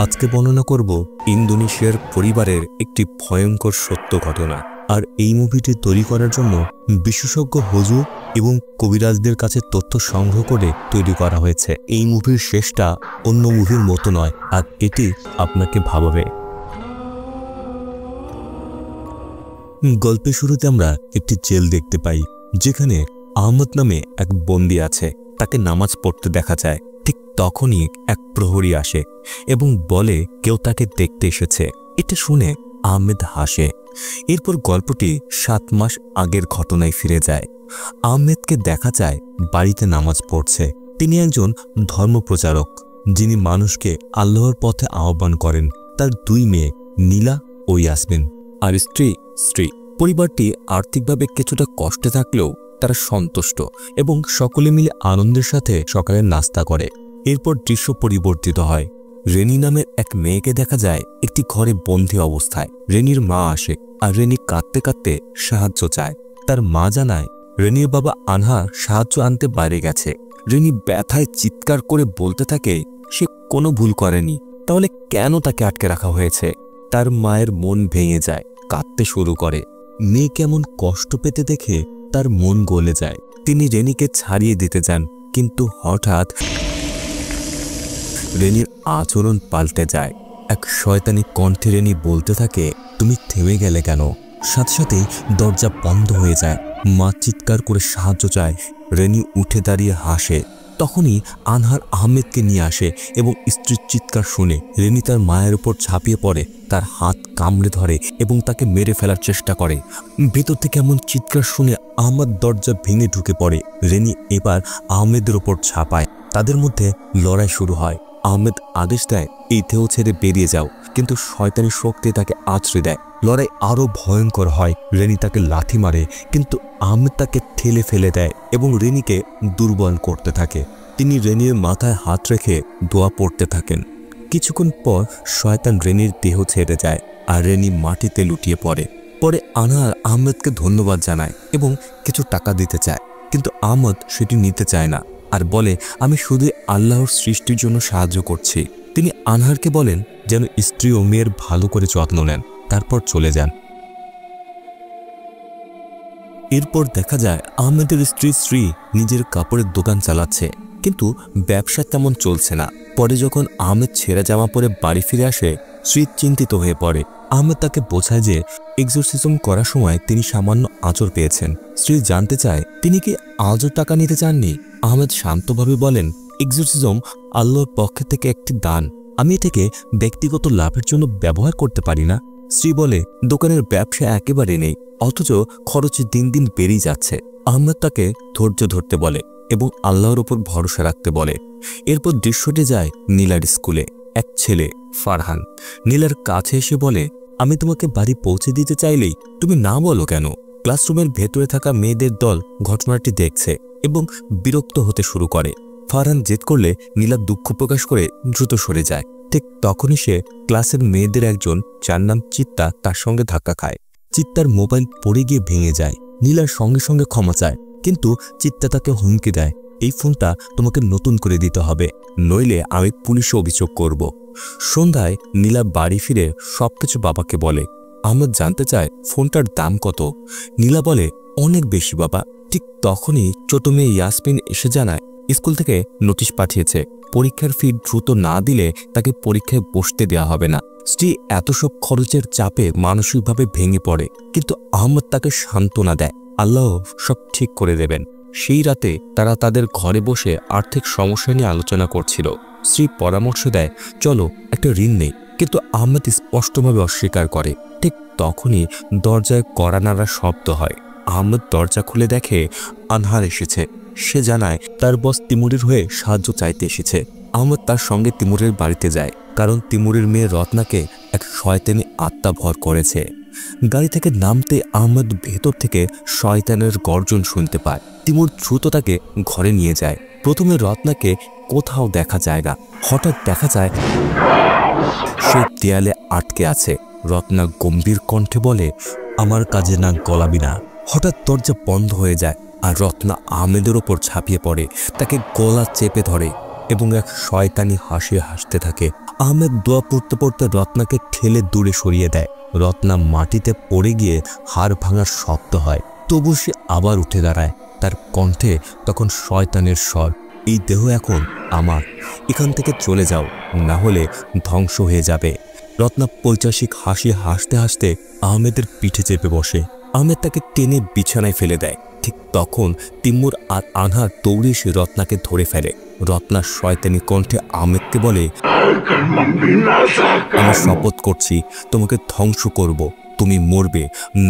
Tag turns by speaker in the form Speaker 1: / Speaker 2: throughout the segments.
Speaker 1: আজকে বর্ণনা করব ইন্দোনেশিয়ার পরিবারের একটি ভয়ঙ্কর সত্য ঘটনা। আর এই মুভিটি তৈরি করার জন্য বিশেষজ্ঞ হুজুর এবং কবিরাজদের কাছে তথ্য সংগ্রহ করে তৈরি করা হয়েছে। এই মুভির শেষটা অন্য মুভির মতো নয়, আর এটি আপনাকে ভাবাবে। গল্পের শুরুতে আমরা একটি জেল দেখতে পাই, যেখানে আহমদ নামে এক বন্দী আছে। তাকে নামাজ পড়তে দেখা যায়। ঠিক তখনই এক প্রহরী আসে এবং বলে কেউ তাকে দেখতে এসেছে। এটা শুনে আহমেদ হাসে। এরপর গল্পটি 7 মাস আগের ঘটনায় ফিরে যায়। আহমেদকে দেখা যায় বাড়িতে নামাজ পড়ছে। তিনি একজন ধর্মপ্রচারক, যিনি মানুষকে আল্লাহর পথে আহ্বান করেন। তার 2 মেয়ে নীলা ও ইয়াসমিন আর স্ত্রী। পরিবারটি আর্থিকভাবে কিছুটা কষ্টে থাকলেও তারা সন্তুষ্ট এবং সকলে মিলে আনন্দের সাথে সকালের নাস্তা করে। এরপর দৃশ্য পরিবর্তিত হয়। রেনি নামের এক মেয়েকে দেখা যায় একটি ঘরে বন্দী অবস্থায়। রেনির মা আসে আর রেনি কাঁদতে কাঁদতে সাহায্য চায়। তার মা জানায় রেনির বাবা আনহা সাহায্য আনতে বাইরে গেছে। রেনি ব্যথায় চিৎকার করে বলতে থাকে সে কোনো ভুল করেনি, তাহলে কেন তাকে আটকে রাখা হয়েছে। তার মায়ের মন ভেঙে যায়, কাঁদতে শুরু করে। মেয়ে কেমন কষ্ট পেতে দেখে তার মন গলে যায়। তিনি রেনিকে ছাড়িয়ে দিতে যান, কিন্তু হঠাৎ রেনির আচরণ পাল্টে যায়। এক শয়তানি কণ্ঠে রেনি বলতে থাকে তুমি থেমে গেলে কেন। সাথে সাথেই দরজা বন্ধ হয়ে যায়। মা চিৎকার করে সাহায্য চায়। রেনি উঠে দাঁড়িয়ে হাসে। তখনই আনহার আহমেদকে নিয়ে আসে এবং স্ত্রীর চিৎকার শুনে রেনি তার মায়ের উপর ঝাঁপিয়ে পড়ে। তার হাত কামড়ে ধরে এবং তাকে মেরে ফেলার চেষ্টা করে। ভেতর থেকে এমন চিৎকার শুনে আহমেদ দরজা ভেঙে ঢুকে পড়ে। রেনি এবার আহমেদের ওপর ঝাঁপায়। তাদের মধ্যে লড়াই শুরু হয়। আহমেদ আদেশ দেয় এই দেহ ছেড়ে বেরিয়ে যাও, কিন্তু শয়তানি শক্তি তাকে আছড়ে দেয়। লড়াই আরো ভয়ঙ্কর হয়। রেনি তাকে লাথি মারে, কিন্তু আহমেদ তাকে ঠেলে ফেলে দেয় এবং রেনিকে দুর্বল করতে থাকে। তিনি রেনির মাথায় হাত রেখে দোয়া পড়তে থাকেন। কিছুক্ষণ পর শয়তান রেনির দেহ ছেড়ে যায় আর রেনি মাটিতে লুটিয়ে পড়ে। পরে আনহার আহমেদকে ধন্যবাদ জানায় এবং কিছু টাকা দিতে চায়, কিন্তু আহমেদ সেটি নিতে চায় না আর বলে আমি শুধু আল্লাহর সৃষ্টির জন্য সাহায্য করছি। তিনি আনহারকে বলেন যেন স্ত্রী ও মেয়ের ভালো করে যত্ন নেন, তারপর চলে যান। এরপর দেখা যায় আহমেদের স্ত্রী নিজের কাপড়ের দোকান চালাচ্ছে, কিন্তু ব্যবসা তেমন চলছে না। পরে যখন আহমেদ ছেঁড়া জামা পরে বাড়ি ফিরে আসে, স্ত্রী চিন্তিত হয়ে পড়ে। আহমেদ তাকে বোঝায় যে এক্সোরসিজম করার সময় তিনি সামান্য আঁচড় পেয়েছেন। স্ত্রী জানতে চায় তিনি কি আজও টাকা নিতে চাননি। আহমেদ শান্তভাবে বলেন এক্সোরসিজম আল্লাহর পক্ষ থেকে একটি দান, আমি এটাকে ব্যক্তিগত লাভের জন্য ব্যবহার করতে পারি না। স্ত্রী বলে দোকানের ব্যবসা একেবারে নেই, অথচ খরচ দিন দিন বেড়েই যাচ্ছে। আহমেদ তাকে ধৈর্য ধরতে বলে এবং আল্লাহর উপর ভরসা রাখতে বলে। এরপর দৃশ্যটি যায় নীলার স্কুলে। এক ছেলে ফারহান নীলার কাছে এসে বলে আমি তোমাকে বাড়ি পৌঁছে দিতে চাইলেই তুমি না বলো কেন। ক্লাসরুমের ভেতরে থাকা মেয়েদের দল ঘটনাটি দেখছে এবং বিরক্ত হতে শুরু করে। ফারহান জেদ করলে নীলা দুঃখ প্রকাশ করে দ্রুত সরে যায়। ঠিক তখনই সে ক্লাসের মেয়েদের একজন, যার নাম চিত্তা, তার সঙ্গে ধাক্কা খায়। চিত্তার মোবাইল পড়ে গিয়ে ভেঙে যায়। নীলার সঙ্গে সঙ্গে ক্ষমা চায়, কিন্তু চিত্তা তাকে হুমকি দেয় এই ফোনটা তোমাকে নতুন করে দিতে হবে, নইলে আমি পুলিশে অভিযোগ করব। সন্ধ্যায় নীলা বাড়ি ফিরে সবকিছু বাবাকে বলে। আহমেদ জানতে চায় ফোনটার দাম কত। নীলা বলে অনেক বেশি বাবা। ঠিক তখনই ছোট মেয়ে ইয়াসমিন এসে জানায় স্কুল থেকে নোটিশ পাঠিয়েছে, পরীক্ষার ফি দ্রুত না দিলে তাকে পরীক্ষায় বসতে দেওয়া হবে না। স্ত্রী এত সব খরচের চাপে মানসিকভাবে ভেঙে পড়ে, কিন্তু আহমেদ তাকে সান্ত্বনা দেয় আল্লাহ সব ঠিক করে দেবেন। সেই রাতে তারা তাদের ঘরে বসে আর্থিক সমস্যা নিয়ে আলোচনা করছিল। স্ত্রী পরামর্শ দেয় চলো একটা ঋণ নেই, কিন্তু আহমেদ স্পষ্টভাবে অস্বীকার করে। ঠিক তখনই দরজায় কড়া নাড়ার শব্দ হয়। আহমেদ দরজা খুলে দেখে আনহার এসেছে। সে জানায় তার বস তিমুরের হয়ে সাহায্য চাইতে এসেছে। আহমেদ তার সঙ্গে তিমুরের বাড়িতে যায়, কারণ তিমুরের মেয়ে রত্নাকে এক শয়তানি আত্মা ভর করেছে। গাড়ি থেকে নামতে আহমেদ ভেতর থেকে শয়তানের গর্জন শুনতে পায়। তিমুর দ্রুত তাকে ঘরে নিয়ে যায়। প্রথমে রত্নাকে কোথাও দেখা যায় না। হঠাৎ দেখা যায় সে দেয়ালে আটকে আছে। রত্না গম্ভীর কণ্ঠে বলে আমার কাজে নাক গলাবি না। হঠাৎ দরজা বন্ধ হয়ে যায় আর রত্না আহমেদের ওপর ঝাঁপিয়ে পড়ে, তাকে গলা চেপে ধরে এবং এক শয়তানি হাসি হাসতে থাকে। আহমেদ দোয়া পড়তে পড়তে রত্নাকে ঠেলে দূরে সরিয়ে দেয়। রত্না মাটিতে পড়ে গিয়ে হাড় ভাঙার শব্দ হয়। তবু সে আবার উঠে দাঁড়ায়। তার কণ্ঠে তখন শয়তানের স্বর, এই দেহ এখন আমার, এখান থেকে চলে যাও, না হলে ধ্বংস হয়ে যাবে। রত্না পৈশাসিক হাসি হাসতে হাসতে আহমেদের পিঠে চেপে বসে। আহমেদ তাকে টেনে বিছানায় ফেলে দেয়। ঠিক তখন তিম্মুর আর আনহার দৌড়ে এসে রত্নাকে ধরে ফেলে। রত্না শয়তানি কণ্ঠে আহমেদকে বলে, আমি শপথ করছি তোমাকে ধ্বংস করব, তুমি মরবে,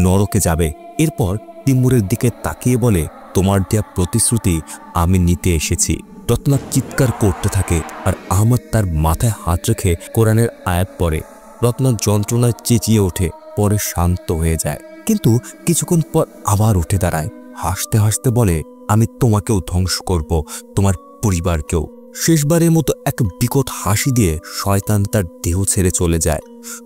Speaker 1: নরকে যাবে। এরপর তিম্মুরের দিকে তাকিয়ে বলে, তোমার দেয়া প্রতিশ্রুতি আমি নিতে এসেছি। রত্না চিৎকার করতে থাকে আর আহমদ তার মাথায় হাত রেখে কোরআনের আয়াত পড়ে। রত্না যন্ত্রণায় চেঁচিয়ে ওঠে, পরে শান্ত হয়ে যায়। কিন্তু কিছুক্ষণ পর আবার উঠে দাঁড়ায়। হাসতে হাসতে বলে, আমি তোমাকেও ধ্বংস করব, তোমার পরিবারকেও। শেষবারের মতো এক বিকট হাসি দিয়ে শয়তান তার দেহ ছেড়ে চলে যায়।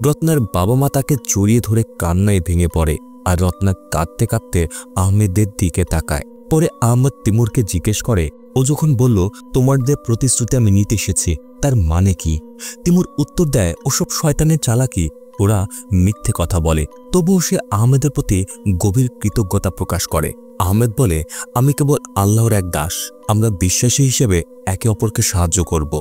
Speaker 1: রত্নার বাবা মা তাকে জড়িয়ে ধরে কান্নায় ভেঙে পড়ে আর রত্না কাঁদতে কাঁদতে আহমেদের দিকে তাকায়। পরে আহমেদ তিমুরকে জিজ্ঞেস করে, ও যখন বলল তোমার দেয়া প্রতিশ্রুতি আমি নিতে এসেছি, তার মানে কি? তিমুর উত্তর দেয়, ওসব শয়তানের চালাকি, ওরা মিথ্যে কথা বলে। তবুও সে আহমেদের প্রতি গভীর কৃতজ্ঞতা প্রকাশ করে। আহমেদ বলে, আমি কেবল আল্লাহর এক দাস, আমরা বিশ্বাসী হিসেবে একে অপরকে সাহায্য করব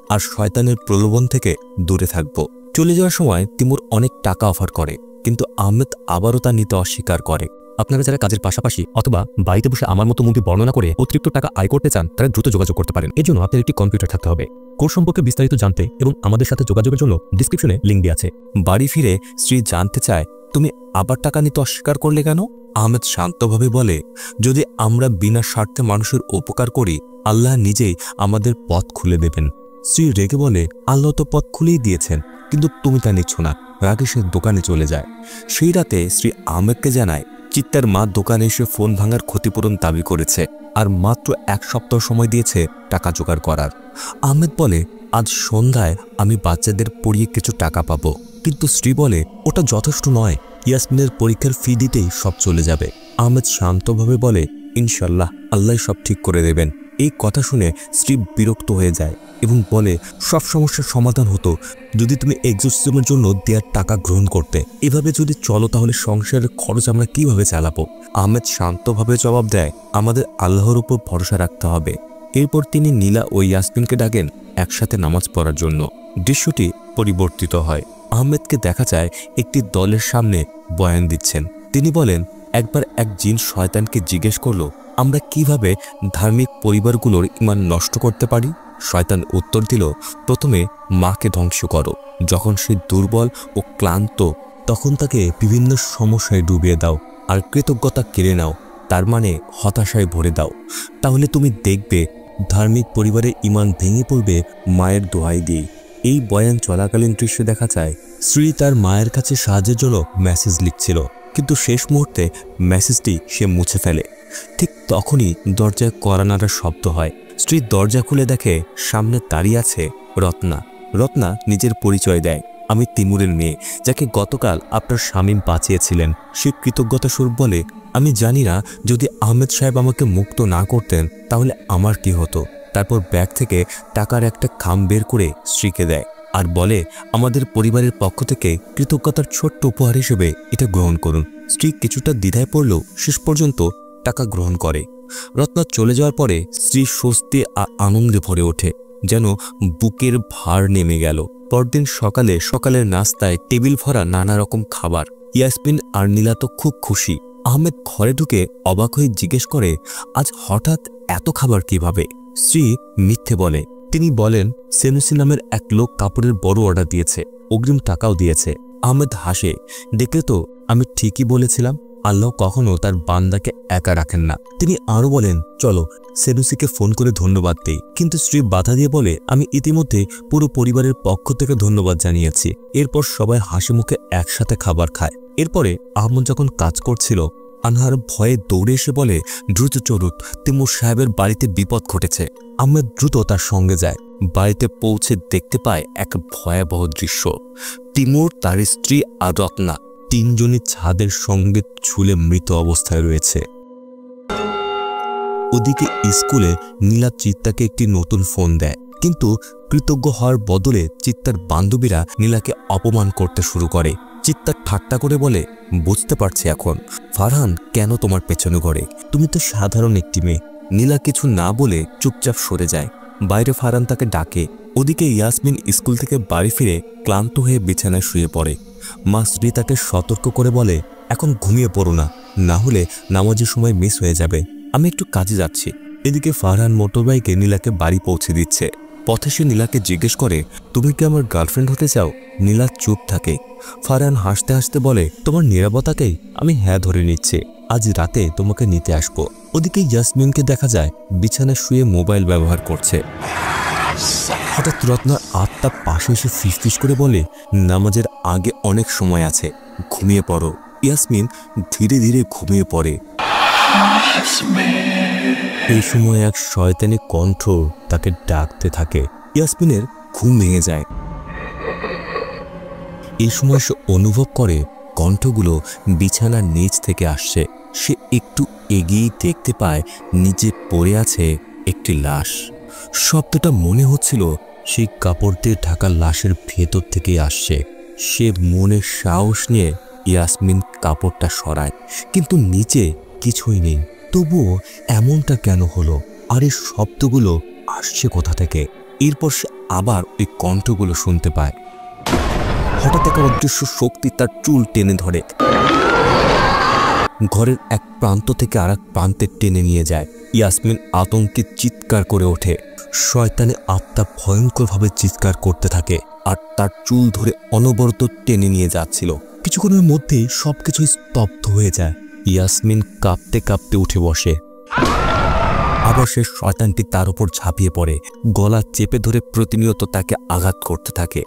Speaker 1: আর শয়তানের প্রলোভন থেকে দূরে থাকব। চলে যাওয়ার সময় তিমুর অনেক টাকা অফার করে, কিন্তু আহমেদ আবারও তা নিতে অস্বীকার করে। আপনারা যারা কাজের পাশাপাশি অথবা বাড়িতে বসে আমার মতো মুভি বর্ণনা করে অতিরিক্ত টাকা আয় করতে চান, তারা দ্রুত যোগাযোগ করতে পারেন। এর জন্য আপনার একটি কম্পিউটার থাকতে হবে। কোর্স সম্পর্কে বিস্তারিত জানতে এবং আমাদের সাথে যোগাযোগের জন্য ডেসক্রিপশনে লিংক দেওয়া আছে। বাড়ি ফিরে স্ত্রী জানতে চায়, তুমি আবার টাকা নিতে অস্বীকার করলে কেন? আহমেদ শান্তভাবে বলে, যদি আমরা বিনা স্বার্থে মানুষের উপকার করি, আল্লাহ নিজেই আমাদের পথ খুলে দেবেন। স্ত্রী রেগে বলে, আল্লাহ তো পথ খুলেই দিয়েছেন, কিন্তু তুমি তা নিচ্ছ না। রাগে সে দোকানে চলে যায়। সেই রাতে স্ত্রী আহমেদকে জানায়, চিত্তার মা দোকানে এসে ফোন ভাঙার ক্ষতিপূরণ দাবি করেছে আর মাত্র 1 সপ্তাহ সময় দিয়েছে টাকা জোগাড় করার। আহমেদ বলে, আজ সন্ধ্যায় আমি বাচ্চাদের পড়িয়ে কিছু টাকা পাবো। কিন্তু স্ত্রী বলে, ওটা যথেষ্ট নয়, ইয়াসমিনের পরীক্ষার ফি দিতেই সব চলে যাবে। আহমেদ শান্তভাবে বলে, ইনশাল্লাহ আল্লাহ সব ঠিক করে দেবেন। এই কথা শুনে স্ত্রী বিরক্ত হয়ে যায় এবং বলে, সব সমস্যার সমাধান হতো যদি তুমি এক্সোরসিজমের জন্য দেওয়ার টাকা গ্রহণ করতে। এভাবে যদি চলো তাহলে সংসারের খরচ আমরা কিভাবে চালাবো? আহমেদ শান্তভাবে জবাব দেয়, আমাদের আল্লাহর উপর ভরসা রাখতে হবে। এরপর তিনি নীলা ও ইয়াসমিনকে ডাকেন একসাথে নামাজ পড়ার জন্য। দৃশ্যটি পরিবর্তিত হয়। আহমেদকে দেখা যায় একটি দলের সামনে বয়ান দিচ্ছেন। তিনি বলেন, একবার এক জিন শয়তানকে জিজ্ঞেস করল, আমরা কিভাবে ধার্মিক পরিবারগুলোর ঈমান নষ্ট করতে পারি? শয়তান উত্তর দিল, প্রথমে মাকে ধ্বংস করো। যখন সে দুর্বল ও ক্লান্ত, তখন তাকে বিভিন্ন সমস্যায় ডুবিয়ে দাও আর কৃতজ্ঞতা কেড়ে নাও, তার মানে হতাশায় ভরে দাও। তাহলে তুমি দেখবে ধার্মিক পরিবারের ঈমান ভেঙে পড়বে মায়ের দোহাই দিয়ে। এই বয়ান চলাকালীন দৃশ্য দেখা যায়, স্ত্রী তার মায়ের কাছে সাহায্যের জন্য মেসেজ লিখছিল, কিন্তু শেষ মুহূর্তে মেসেজটি সে মুছে ফেলে। ঠিক তখনই দরজায় কড়া নাড়ার শব্দ হয়। স্ত্রী দরজা খুলে দেখে সামনে দাঁড়িয়ে আছে রত্না। রত্না নিজের পরিচয় দেয়, আমি তিমুরের মেয়ে, যাকে গতকাল আপনার স্বামী বাঁচিয়েছিলেন। সে কৃতজ্ঞতা স্বরূপ বলে, আমি জানি না যদি আহমেদ সাহেব আমাকে মুক্ত না করতেন তাহলে আমার কি হতো। তারপর ব্যাগ থেকে টাকার একটা খাম বের করে স্ত্রীকে দেয় আর বলে, আমাদের পরিবারের পক্ষ থেকে কৃতজ্ঞতার ছোট্ট উপহার হিসেবে এটা গ্রহণ করুন। স্ত্রী কিছুটা দ্বিধায় পড়লেও শেষ পর্যন্ত টাকা গ্রহণ করে। রত্না চলে যাওয়ার পরে স্ত্রী স্বস্তি আর আনন্দে ভরে ওঠে, যেন বুকের ভার নেমে গেল। পরদিন সকালের নাস্তায় টেবিল ভরা নানা রকম খাবার। ইয়াসমিন আর নীলা তো খুব খুশি। আহমেদ ঘরে ঢুকে অবাক হয়ে জিজ্ঞেস করে, আজ হঠাৎ এত খাবার কিভাবে? স্ত্রী মিথ্যে বলে। তিনি বলেন, সেনুসি নামের এক লোক কাপড়ের বড় অর্ডার দিয়েছে, অগ্রিম টাকাও দিয়েছে। আহমেদ হাসে, দেখলে তো আমি ঠিকই বলেছিলাম, আল্লাহ কখনো তার বান্দাকে একা রাখেন না। তিনি আরো বলেন, চলো সেনুসিকে ফোন করে ধন্যবাদ দেই। কিন্তু স্ত্রী বাধা দিয়ে বলে, আমি ইতিমধ্যে পুরো পরিবারের পক্ষ থেকে ধন্যবাদ জানিয়েছি। এরপর সবাই হাসি মুখে একসাথে খাবার খায়। এরপরে আহমদ যখন কাজ করছিল, আনহার ভয়ে দৌড়ে এসে বলে, দ্রুত চলুন, তিমুর সাহেবের বাড়িতে বিপদ ঘটেছে। আহমেদ দ্রুত তার সঙ্গে যায়। বাড়িতে পৌঁছে দেখতে পায় এক ভয়াবহ দৃশ্য। তিমুর, তার স্ত্রী আর রত্না তিনজনই ছাদের সঙ্গে ঝুলে মৃত অবস্থায় রয়েছে। ওদিকে স্কুলে নীলা চিত্তাকে একটি নতুন ফোন দেয়, কিন্তু কৃতজ্ঞ হওয়ার বদলে চিত্তার বান্ধবীরা নীলাকে অপমান করতে শুরু করে। চিত্তা ঠাট্টা করে বলে, বুঝতে পারছি এখন ফারহান কেন তোমার পেছনে ঘোরে। তুমি তো সাধারণ একটি মেয়ে। নীলা কিছু না বলে চুপচাপ সরে যায়। বাইরে ফারহান তাকে ডাকে। ওদিকে ইয়াসমিন স্কুল থেকে বাড়ি ফিরে ক্লান্ত হয়ে বিছানায় শুয়ে পড়ে। মা শ্রী তাকে সতর্ক করে বলে, এখন ঘুমিয়ে পড়ো না, না হলে নামাজের সময় মিস হয়ে যাবে। আমি একটু কাজে যাচ্ছি। এদিকে ফারহান মোটরবাইকে নীলাকে বাড়ি পৌঁছে দিচ্ছে। পথে সে নীলাকে জিজ্ঞেস করে, তুমি কি আমার গার্লফ্রেন্ড হতে চাও? নীলা চুপ থাকে। ফারহান হাসতে হাসতে বলে, তোমার নিরাপত্তাকেই আমি হ্যাঁ ধরে নিচ্ছি। আজ রাতে তোমাকে নিতে আসবো। ওদিকে ইয়াসমিনকে দেখা যায় বিছানায় শুয়ে মোবাইল ব্যবহার করছে। হঠাৎ রত্নার আত্মা পাশে এসে ফিসফিস করে বলে, নামাজের আগে অনেক সময় আছে, ঘুমিয়ে পড়ো। ইয়াসমিন ধীরে ধীরে ঘুমিয়ে পড়ে। এই সময় এক শয়তানি কণ্ঠ তাকে ডাকতে থাকে। ইয়াসমিনের ঘুম ভেঙে যায়। এই সময় সে অনুভব করে কণ্ঠগুলো বিছানার নিচ থেকে আসছে। সে একটু এগিয়ে দেখতে পায় নিচে পড়ে আছে একটি লাশ। শব্দটা মনে হচ্ছিল সেই কাপড় দিয়ে ঢাকা লাশের ভেতর থেকে আসছে। সে মনে সাহস নিয়ে ইয়াসমিন কাপড়টা সরায়, কিন্তু নিচে কিছুই নেই। তবুও এমনটা কেন হলো, আর এই শব্দগুলো আসছে কোথা থেকে? এরপর সে আবার ওই কণ্ঠগুলো শুনতে পায়। হঠাৎ একটা অদৃশ্য শক্তি তার চুল টেনে ধরে, ঘরের এক প্রান্ত থেকে আর এক প্রান্তে টেনে নিয়ে যায়। ইয়াসমিন আতঙ্কে চিৎকার করে ওঠে। শয়তানে আত্মা ভয়ঙ্করভাবে চিৎকার করতে থাকে আর তার চুল ধরে অনবরত টেনে নিয়ে যাচ্ছিল। কিছুক্ষণের মধ্যেই সবকিছু স্তব্ধ হয়ে যায়। ইয়াসমিন কাঁপতে কাঁপতে উঠে বসে। আবার সে শয়তানটি তার উপর ঝাঁপিয়ে পড়ে, গলা চেপে ধরে প্রতিনিয়ত তাকে আঘাত করতে থাকে।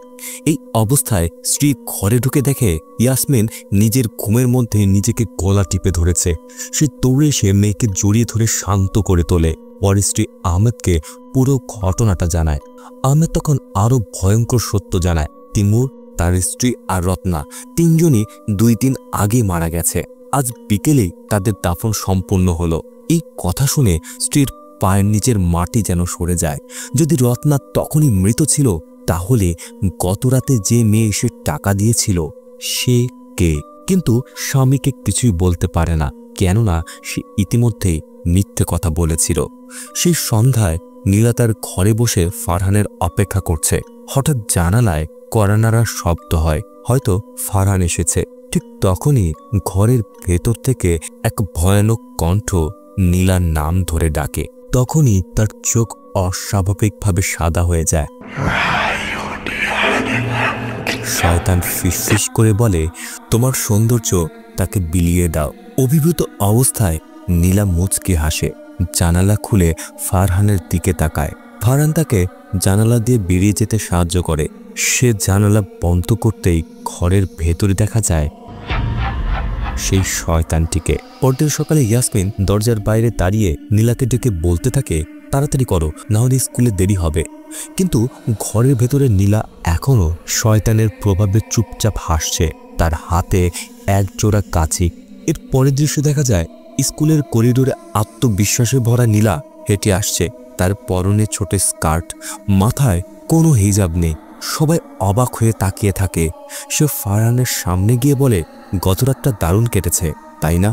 Speaker 1: এই অবস্থায় স্ত্রী ঘরে ঢুকে দেখে ইয়াসমিন নিজের ঘুমের মধ্যে নিজেকে গলা টিপে ধরেছে। সে দৌড়ে এসে মেয়েকে জড়িয়ে ধরে শান্ত করে তোলে। পরে স্ত্রী আহমেদকে পুরো ঘটনাটা জানায়। আহমেদ তখন আরো ভয়ঙ্কর সত্য জানায়, তিমুর, তার স্ত্রী আর রত্না তিনজনই 2 দিন আগে মারা গেছে। আজ বিকেলেই তাদের দাফন সম্পূর্ণ হলো। এই কথা শুনে স্ত্রীর পায়ের নিচের মাটি যেন সরে যায়। যদি রত্না তখনই মৃত ছিল, তাহলে গতরাতে যে মেয়ে এসে টাকা দিয়েছিল সে কে? কিন্তু স্বামীকে কিছুই বলতে পারে না, কেননা সে ইতিমধ্যেই মিথ্যে কথা বলেছিল। সেই সন্ধ্যায় নীলা তার ঘরে বসে ফারহানের অপেক্ষা করছে। হঠাৎ জানালায় কড়া শব্দ হয়, হয়তো ফারহান এসেছে। ঠিক তখনই ঘরের ভেতর থেকে এক ভয়ানক কণ্ঠ নীলার নাম ধরে ডাকে। তখনই তার চোখ অস্বাভাবিকভাবে সাদা হয়ে যায়। শয়তান ফিসফিস করে বলে, তোমার সৌন্দর্য তাকে বিলিয়ে দাও। অভিভূত অবস্থায় নীলা মুচকি হাসে। জানালা খুলে ফারহানের দিকে তাকায়। ফারহান তাকে জানালা দিয়ে বেরিয়ে যেতে সাহায্য করে। সে জানালা বন্ধ করতেই ঘরের ভেতরে দেখা যায় সেই শয়তানটিকে। পরদিন সকালে ইয়াসমিন দরজার বাইরে দাঁড়িয়ে নীলাকে ডেকে বলতে থাকে, তাড়াতাড়ি করো, নাহলে স্কুলে দেরি হবে। কিন্তু ঘরের ভেতরে নীলা এখনো শয়তানের প্রভাবে চুপচাপ হাসছে, তার হাতে এক জোড়া কাঁচি। এর পরের দৃশ্য দেখা যায় স্কুলের করিডোরে আত্মবিশ্বাসে ভরা নীলা হেঁটে আসছে। তার পরনে ছোট স্কার্ট, মাথায় কোনো হিজাব নেই। সবাই অবাক হয়ে তাকিয়ে থাকে। সে ফারহানের সামনে গিয়ে বলে, গতরাতটা দারুণ কেটেছে, তাই না?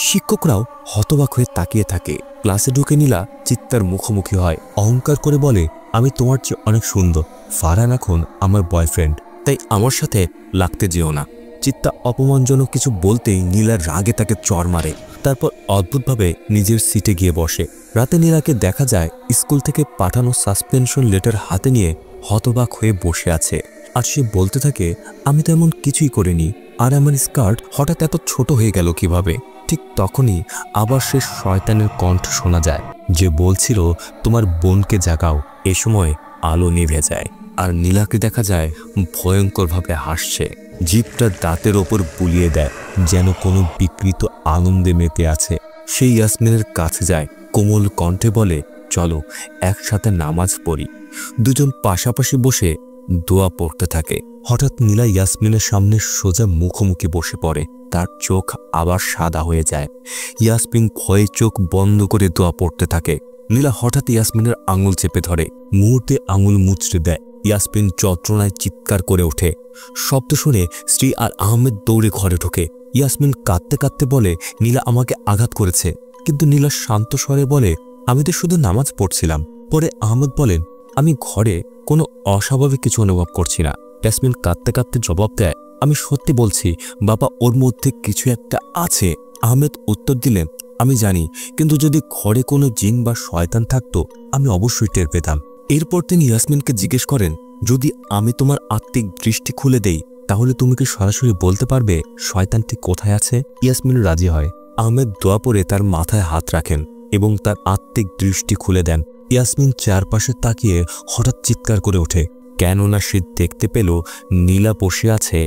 Speaker 1: শিক্ষকরাও হতবাক হয়ে তাকিয়ে থাকে। ক্লাসে ঢুকে নীলা চিত্তার মুখোমুখি হয়। অহংকার করে বলে, আমি তোমার চেয়ে অনেক সুন্দর। ফারহান এখন আমার বয়ফ্রেন্ড, তাই আমার সাথে লাগতে যেও না। চিত্তা অপমানজনক কিছু বলতেই নীলার রাগে তাকে চড় মারে। তারপর অদ্ভুতভাবে নিজের সিটে গিয়ে বসে। রাতে নীলাকে দেখা যায় স্কুল থেকে পাঠানো সাসপেনশন লেটার হাতে নিয়ে হতবাক হয়ে বসে আছে। আর সে বলতে থাকে, আমি তো এমন কিছুই করিনি, আর আমার স্কার্ট হঠাৎ এত ছোট হয়ে গেল কিভাবে? ঠিক তখনই আবার সে শয়তানের কণ্ঠ শোনা যায়, যে বলছিল, তোমার বোনকে জাগাও। এ সময় আলো নিভে যায় আর নীলাকে দেখা যায় ভয়ঙ্করভাবে হাসছে। জিভটা দাঁতের ওপর বুলিয়ে দেয়, যেন কোনো বিকৃত আনন্দে মেতে আছে। সেই ইয়াসমিনের কাছে যায়, কোমল কণ্ঠে বলে, চলো একসাথে নামাজ পড়ি। দুজন পাশাপাশি বসে দোয়া পড়তে থাকে। হঠাৎ নীলা ইয়াসমিনের সামনে সোজা মুখোমুখি বসে পড়ে। তার চোখ আবার সাদা হয়ে যায়। ইয়াসমিন ভয়ে চোখ বন্ধ করে দোয়া পড়তে থাকে। নীলা হঠাৎ ইয়াসমিনের আঙুল চেপে ধরে, মুহূর্তে আঙুল মুচড়ে দেয়। ইয়াসমিন যন্ত্রণায় চিৎকার করে ওঠে। শব্দ শুনে স্ত্রী আর আহমেদ দৌড়ে ঘরে ঢোকে। ইয়াসমিন কাঁদতে কাঁদতে বলে, নীলা আমাকে আঘাত করেছে। কিন্তু নীলা শান্ত স্বরে বলে, আমি তো শুধু নামাজ পড়ছিলাম। পরে আহমেদ বলেন, আমি ঘরে কোনো অস্বাভাবিক কিছু অনুভব করছি না। ইয়াসমিন কাঁদতে কাঁদতে জবাব দেয়, আমি সত্যি বলছি বাবা, ওর মধ্যে কিছু একটা আছে। আহমেদ উত্তর দিলেন, আমি জানি, কিন্তু যদি ঘরে কোনো জিন বা শয়তান থাকতো আমি অবশ্যই টের পেতাম। এরপর তিনি ইয়াসমিনকে জিজ্ঞেস করেন, যদি আমি তোমার আত্মিক দৃষ্টি খুলে দেই তাহলে তুমি কি সরাসরি বলতে পারবে শয়তানটি কোথায় আছে? ইয়াসমিন রাজি হয়। আহমেদ দোয়া পড়ে তার মাথায় হাত রাখেন এবং তার আত্মিক দৃষ্টি খুলে দেন। ইয়াসমিন চারপাশে তাকিয়ে হঠাৎ চিৎকার করে ওঠে, কেননা সে দেখতে পেল নীলা বসে আছে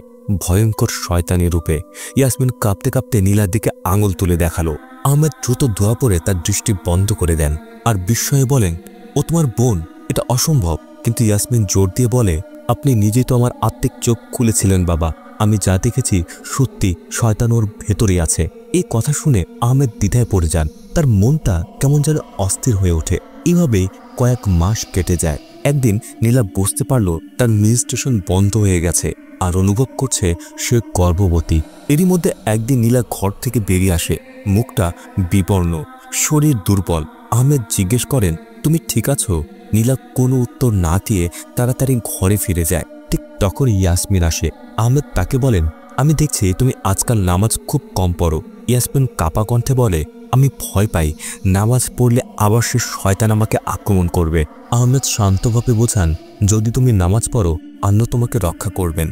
Speaker 1: ভয়ঙ্কর শয়তানি রূপে। ইয়াসমিন কাঁপতে কাঁপতে নীলার দিকে আঙুল তুলে দেখালো। আহমেদ দ্রুত দোয়া পড়ে তার দৃষ্টি বন্ধ করে দেন আর বিস্ময়ে বলেন, ও তোমার বোন, এটা অসম্ভব। কিন্তু ইয়াসমিন জোর দিয়ে বলে, আপনি নিজেই তো আমার আত্মিক চোখ খুলেছিলেন বাবা, আমি যা দেখেছি সত্যি, শয়তান ওর ভেতরেই আছে। এই কথা শুনে আহমেদ দ্বিধায় পড়ে যান। তার মনটা কেমন যেন অস্থির হয়ে ওঠে। এভাবেই কয়েক মাস কেটে যায়। একদিন নীলা বুঝতে পারল তার মেনস্ট্রুয়েশন বন্ধ হয়ে গেছে আর অনুভব করছে সে গর্ভবতী। এরই মধ্যে একদিন নীলা ঘর থেকে বেরিয়ে আসে, মুখটা বিবর্ণ, শরীর দুর্বল। আহমেদ জিজ্ঞেস করেন, তুমি ঠিক আছো? নীলা কোনো উত্তর না দিয়ে তাড়াতাড়ি ঘরে ফিরে যায়। ঠিক তখন ইয়াসমিন আসে। আহমেদ তাকে বলেন, আমি দেখছি তুমি আজকাল নামাজ খুব কম পড়ো। ইয়াসমিন কাপা কণ্ঠে বলে, আমি ভয় পাই, নামাজ পড়লে আবার সে শয়তান আমাকে আক্রমণ করবে। আহমেদ শান্তভাবে বোঝান, যদি তুমি নামাজ পড়ো আল্লাহ তোমাকে রক্ষা করবেন।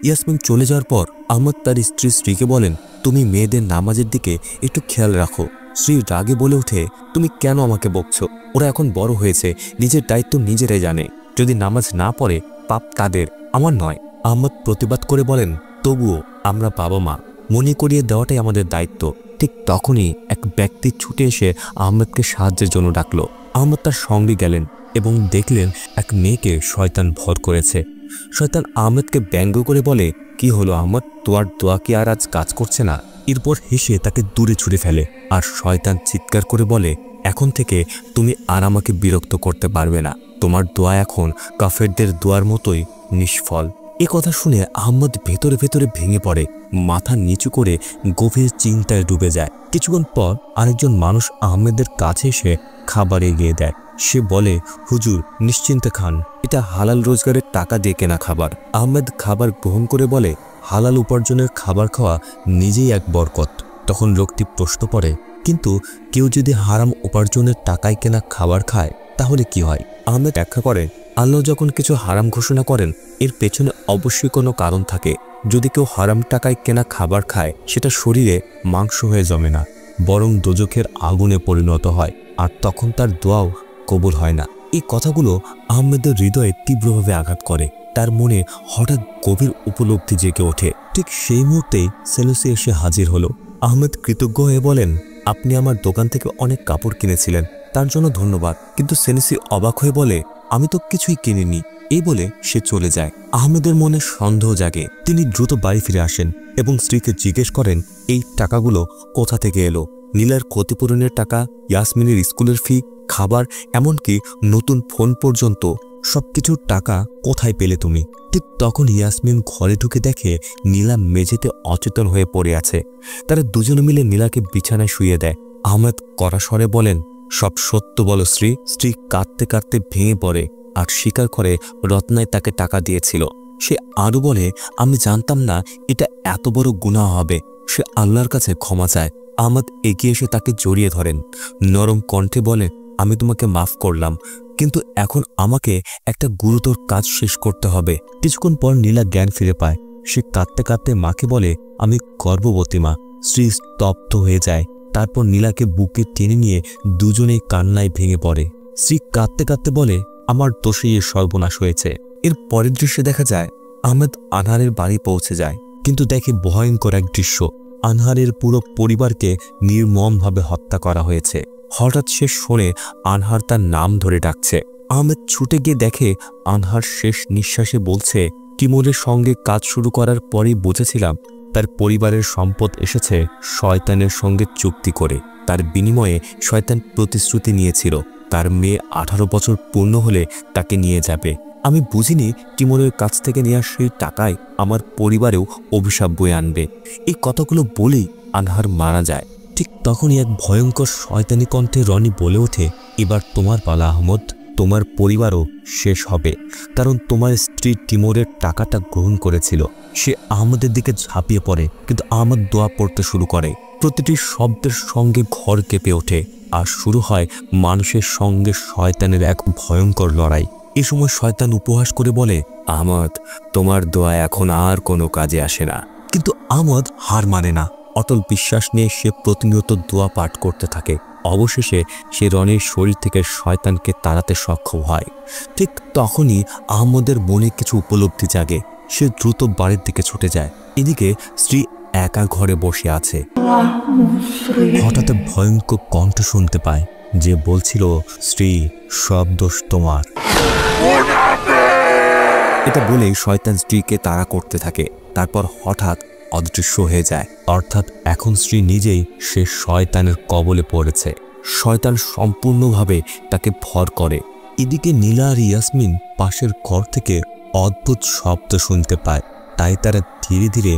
Speaker 1: ইয়াসমিন চলে যাওয়ার পর আহমেদ তার স্ত্রীকে বলেন, তুমি মেয়েদের নামাজের দিকে একটু খেয়াল রাখো। স্ত্রী রাগে বলে ওঠে, তুমি কেন আমাকে বকছো? ওরা এখন বড় হয়েছে, নিজের দায়িত্ব নিজেরাই জানে। যদি নামাজ না পড়ে পাপ তাদের, আমার নয়। আহমেদ প্রতিবাদ করে বলেন, তবুও আমরা বাবা মা, মনে করিয়ে দেওয়াটাই আমাদের দায়িত্ব। ঠিক তখনই এক ব্যক্তি ছুটে এসে আহমেদকে সাহায্যের জন্য ডাকলো। আহমেদ তার সঙ্গে গেলেন এবং দেখলেন এক মেয়েকে শয়তান ভর করেছে। শয়তান আহমেদকে ব্যঙ্গ করে বলে, কি হলো আহমেদ, তোমার দোয়া কি আর আজ কাজ করছে না? এরপর হেসে তাকে দূরে ছুড়ে ফেলে আর শয়তান চিৎকার করে বলে, এখন থেকে তুমি আর আমাকে বিরক্ত করতে পারবে না। তোমার দোয়া এখন কাফেরদের দোয়ার মতোই নিষ্ফল। এ কথা শুনে আহমেদ ভেতরে ভেতরে ভেঙে পড়ে, মাথা নিচু করে গভীর চিন্তায় ডুবে যায়। কিছুক্ষণ পর আরেকজন মানুষ আহমেদের কাছে এসে খাবার এগিয়ে দেয়। সে বলে, হুজুর নিশ্চিন্তে খান, এটা হালাল রোজগারের টাকা দিয়ে কেনা খাবার। আহমেদ খাবার গ্রহণ করে বলে, হালাল উপার্জনের খাবার খাওয়া নিজেই এক বরকত। তখন লোকটি প্রশ্ন করে, কিন্তু কেউ যদি হারাম উপার্জনের টাকায় কেনা খাবার খায় তাহলে কি হয়? আহমেদ ব্যাখ্যা করে, আল্লাহ যখন কিছু হারাম ঘোষণা করেন এর পেছনে অবশ্যই কোনো কারণ থাকে। যদি কেউ হারাম টাকায় কেনা খাবার খায় সেটা শরীরে মাংস হয়ে জমে না, বরং দোজখের আগুনে পরিণত হয়, আর তখন তার দোয়াও কবুল হয় না। এই কথাগুলো আহমেদের হৃদয়ে তীব্রভাবে আঘাত করে। তার মনে হঠাৎ গভীর উপলব্ধি জেগে ওঠে। ঠিক সেই মুহূর্তেই সেলুসি এসে হাজির হলো। আহমেদ কৃতজ্ঞ হয়ে বলেন, আপনি আমার দোকান থেকে অনেক কাপড় কিনেছিলেন, তার জন্য ধন্যবাদ। কিন্তু সেলুসি অবাক হয়ে বলে, আমি তো কিছুই কিনিনি। এই বলে সে চলে যায়। আহমেদের মনে সন্দেহ জাগে। তিনি দ্রুত বাড়ি ফিরে আসেন এবং স্ত্রীকে জিজ্ঞেস করেন, এই টাকাগুলো কোথা থেকে এলো? নীলার ক্ষতিপূরণের টাকা, ইয়াসমিনের স্কুলের ফি, খাবার, এমনকি নতুন ফোন পর্যন্ত, সবকিছুর টাকা কোথায় পেলে তুমি? ঠিক তখন ইয়াসমিন ঘরে ঢুকে দেখে নীলা মেঝেতে অচেতন হয়ে পড়ে আছে। তারা দুজনে মিলে নীলাকে বিছানায় শুইয়ে দেয়। আহমেদ কড়া স্বরে বলেন, সব সত্য বলো স্ত্রী। স্ত্রী কাঁদতে কাঁদতে ভেঙে পড়ে আর স্বীকার করে রত্নায় তাকে টাকা দিয়েছিল। সে আরও বলে, আমি জানতাম না এটা এত বড় গুনাহ হবে। সে আল্লাহর কাছে ক্ষমা চায়। আহমেদ এগিয়ে এসে তাকে জড়িয়ে ধরেন, নরম কণ্ঠে বলে, আমি তোমাকে মাফ করলাম, কিন্তু এখন আমাকে একটা গুরুতর কাজ শেষ করতে হবে। কিছুক্ষণ পর নীলা জ্ঞান ফিরে পায়। সে কাঁদতে কাঁদতে মাকে বলে, আমি গর্ভবতী মা। স্ত্রী স্তব্ধ হয়ে যায়। তারপর নীলাকে বুকে টেনে নিয়ে দুজনেই কান্নায় ভেঙে পড়ে। স্ত্রী কাঁদতে কাঁদতে বলে, আমার দোষেই এর সর্বনাশ হয়েছে। এর পরের দৃশ্যে দেখা যায় আহমেদ আনহারের বাড়ি পৌঁছে যায়, কিন্তু দেখে ভয়ঙ্কর এক দৃশ্য। আনহারের পুরো পরিবারকে নির্মমভাবে হত্যা করা হয়েছে। হঠাৎ সে শোনে আনহার তার নাম ধরে ডাকছে। আহমেদ ছুটে গিয়ে দেখে আনহার শেষ নিঃশ্বাসে বলছে, তিমুরের সঙ্গে কাজ শুরু করার পরেই বুঝেছিলাম তার পরিবারের সম্পদ এসেছে শয়তানের সঙ্গে চুক্তি করে। তার বিনিময়ে শয়তান প্রতিশ্রুতি নিয়েছিল, তার মেয়ে 18 বছর পূর্ণ হলে তাকে নিয়ে যাবে। আমি বুঝিনি টিমোরের কাছ থেকে নেওয়া সেই টাকায় আমার পরিবারেও অভিশাপ বয়ে আনবে। এই কথাগুলো বলেই আনহার মারা যায়। ঠিক তখনই এক ভয়ঙ্কর শয়তানি কণ্ঠে রনি বলে ওঠে, এবার তোমার পালা আহমদ, তোমার পরিবারও শেষ হবে, কারণ তোমার স্ত্রী টিমোরের টাকাটা গ্রহণ করেছিল। সে আহমদের দিকে ঝাঁপিয়ে পড়ে, কিন্তু আহমদ দোয়া পড়তে শুরু করে। প্রতিটি শব্দের সঙ্গে ঘর কেঁপে ওঠে, আর শুরু হয় মানুষের সঙ্গে শয়তানের এক ভয়ঙ্কর লড়াই। এ সময় শয়তান উপহাস করে বলে, আহমদ, তোমার দোয়া এখন আর কোনো কাজে আসে না। কিন্তু আহমদ হার মানে না। অটল বিশ্বাস নিয়ে সে প্রতিনিয়ত দোয়া পাঠ করতে থাকে। অবশেষে সে রনির শরীর থেকে শয়তানকে তাড়াতে সক্ষম হয়। ঠিক তখনই আহমদের মনে কিছু উপলব্ধি জাগে। সে দ্রুত বাড়ির দিকে ছুটে যায়। এদিকে স্ত্রী একা ঘরে বসে আছে। হঠাৎ ভয়ঙ্কর কণ্ঠ শুনতে পায়, যে বলছিল, স্ত্রী, সব দোষ তোমার। এটা বলেই শয়তান স্ত্রীকে তাড়া করতে থাকে। তারপর হঠাৎ অদৃশ্য হয়ে যায়। অর্থাৎ এখন স্ত্রী নিজেই সে শয়তানের কবলে পড়েছে। শয়তান সম্পূর্ণভাবে তাকে ভর করে। এদিকে নীলা আর ইয়াসমিন পাশের ঘর থেকে অদ্ভুত শব্দ শুনতে পায়। তাই তারা ধীরে ধীরে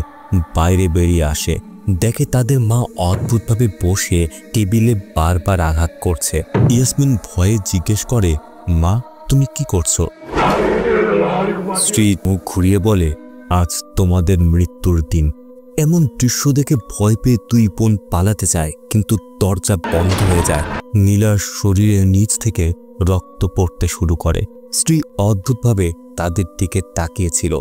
Speaker 1: বাইরে বেরিয়ে আসে। দেখে তাদের মা অদ্ভুতভাবে বসে টেবিলে বারবার আঘাত করছে। ইয়াসমিন ভয়ে জিজ্ঞেস করে, মা, তুমি কি করছো? স্ত্রী মুখ ঘুরিয়ে বলে, আজ তোমাদের মৃত্যুর দিন। এমন দৃশ্য দেখে ভয় পেয়ে দুই বোন পালাতে যায়, কিন্তু দরজা বন্ধ হয়ে যায়। নীলার শরীরের নিচ থেকে রক্ত পড়তে শুরু করে। স্ত্রী অদ্ভুতভাবে তাদের দিকে তাকিয়েছিল।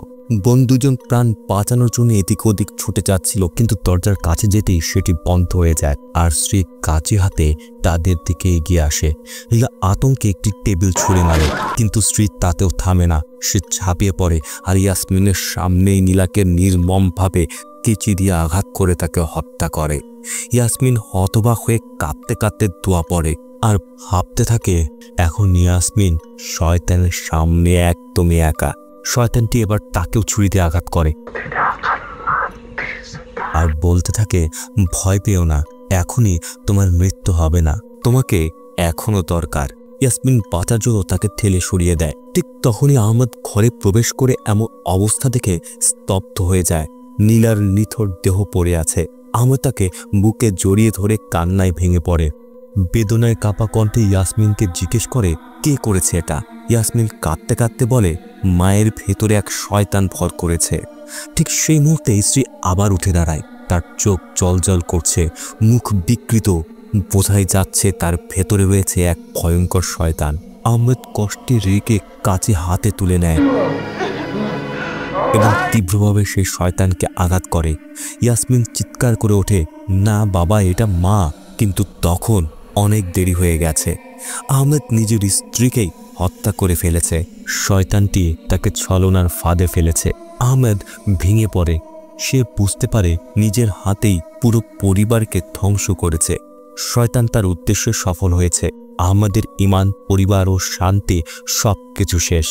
Speaker 1: বোন দুজন প্রাণ বাঁচানোর জন্য এদিক ওদিক ছুটে যাচ্ছিল, কিন্তু দরজার কাছে যেতেই সেটি বন্ধ হয়ে যায়। আর স্ত্রী কাঁচি হাতে তাদের দিকে এগিয়ে আসে। নীলা আতঙ্কে একটি টেবিল ছুঁড়ে মারে, কিন্তু স্ত্রী তাতেও থামে না। সে ঝাঁপিয়ে পড়ে আর ইয়াসমিনের সামনেই নীলাকে নির্মমভাবে কেঁচি দিয়ে আঘাত করে তাকে হত্যা করে। ইয়াসমিন হতবাক হয়ে কাঁদতে কাঁদতে দোয়া পড়ে আর ভাবতে থাকে, এখন ইয়াসমিন শয়তানের সামনে একদমই একা। শয়তানটি এবার তাকেও ছুরি দিয়ে আঘাত করে আর বলতে থাকে, ভয় পেও না, এখনই তোমার মৃত্যু হবে না, তোমাকে এখনো দরকার। ইয়াসমিন বাঁচার জন্য তাকে ঠেলে সরিয়ে দেয়। ঠিক তখনই আহমদ ঘরে প্রবেশ করে এমন অবস্থা দেখে স্তব্ধ হয়ে যায়। নীলার নিথর দেহ পড়ে আছে। আহমদ তাকে বুকে জড়িয়ে ধরে কান্নায় ভেঙে পড়ে। বেদনায় কাঁপা কণ্ঠে ইয়াসমিনকে জিজ্ঞেস করে, কে করেছে এটা? ইয়াসমিন কাঁদতে কাঁদতে বলে, মায়ের ভেতরে এক শয়তান ভর করেছে। ঠিক সেই মুহূর্তে স্ত্রী আবার উঠে দাঁড়ায়। তার চোখ জলজল করছে, মুখ বিকৃত। বোঝাই যাচ্ছে তার ভেতরে রয়েছে এক ভয়ঙ্কর শয়তান। আহমেদ কষ্টে রেগে কাঁচি হাতে তুলে নেয় এবং তীব্রভাবে সেই শয়তানকে আঘাত করে। ইয়াসমিন চিৎকার করে ওঠে, না বাবা, এটা মা। কিন্তু তখন অনেক দেরি হয়ে গেছে। আহমেদ নিজের স্ত্রীকেই হত্যা করে ফেলেছে। শয়তানটি তাকে ছলনার ফাঁদে ফেলেছে। আহমেদ ভেঙে পড়ে। সে বুঝতে পারে নিজের হাতেই পুরো পরিবারকে ধ্বংস করেছে। শয়তান তার উদ্দেশ্যে সফল হয়েছে। আহমেদের ঈমান, পরিবার ও শান্তি সবকিছু শেষ।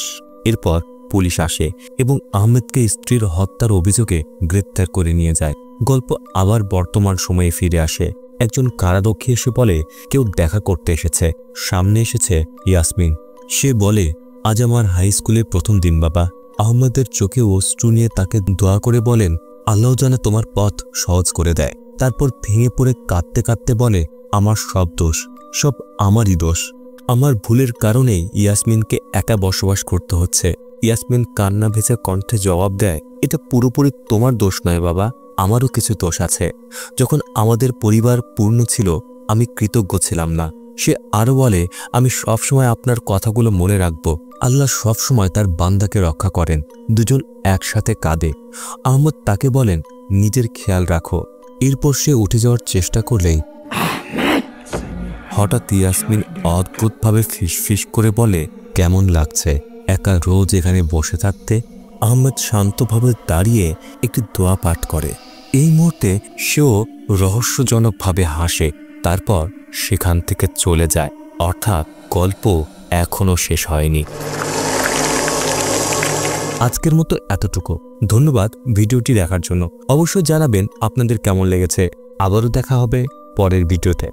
Speaker 1: এরপর পুলিশ আসে এবং আহমেদকে স্ত্রীর হত্যার অভিযোগে গ্রেপ্তার করে নিয়ে যায়। গল্প আবার বর্তমান সময়ে ফিরে আসে। একজন কারারক্ষী এসে বলে, কেউ দেখা করতে এসেছে। সামনে এসেছে ইয়াসমিন। সে বলে, আজ আমার হাই স্কুলের প্রথম দিন বাবা। আহমেদের চোখে অশ্রু নিয়ে তাকে দোয়া করে বলেন, আল্লাহ যেন তোমার পথ সহজ করে দেয়। তারপর ভেঙে পড়ে কাঁদতে কাঁদতে বলে, আমার সব দোষ, সব আমারই দোষ। আমার ভুলের কারণেই ইয়াসমিনকে একা বসবাস করতে হচ্ছে। ইয়াসমিন কান্না ভেজা কণ্ঠে জবাব দেয়, এটা পুরোপুরি তোমার দোষ নয় বাবা, আমারও কিছু দোষ আছে। যখন আমাদের পরিবার পূর্ণ ছিল, আমি কৃতজ্ঞ ছিলাম না। সে আরও বলে, আমি সবসময় আপনার কথাগুলো মনে রাখব। আল্লাহ সবসময় তার বান্দাকে রক্ষা করেন। দুজন একসাথে কাঁদে। আহমদ তাকে বলেন, নিজের খেয়াল রাখো। এরপর সে উঠে যাওয়ার চেষ্টা করলেই হঠাৎ ইয়াসমিন অদ্ভুতভাবে ফিসফিস করে বলে, কেমন লাগছে একা রোজ এখানে বসে থাকতে? আহমেদ শান্তভাবে দাঁড়িয়ে একটি দোয়া পাঠ করে। এই মুহূর্তে সেও রহস্যজনকভাবে হাসে। তারপর সেখান থেকে চলে যায়। অর্থাৎ গল্প এখনো শেষ হয়নি। আজকের মতো এতটুকু। ধন্যবাদ ভিডিওটি দেখার জন্য। অবশ্যই জানাবেন আপনাদের কেমন লেগেছে। আবারও দেখা হবে পরের ভিডিওতে।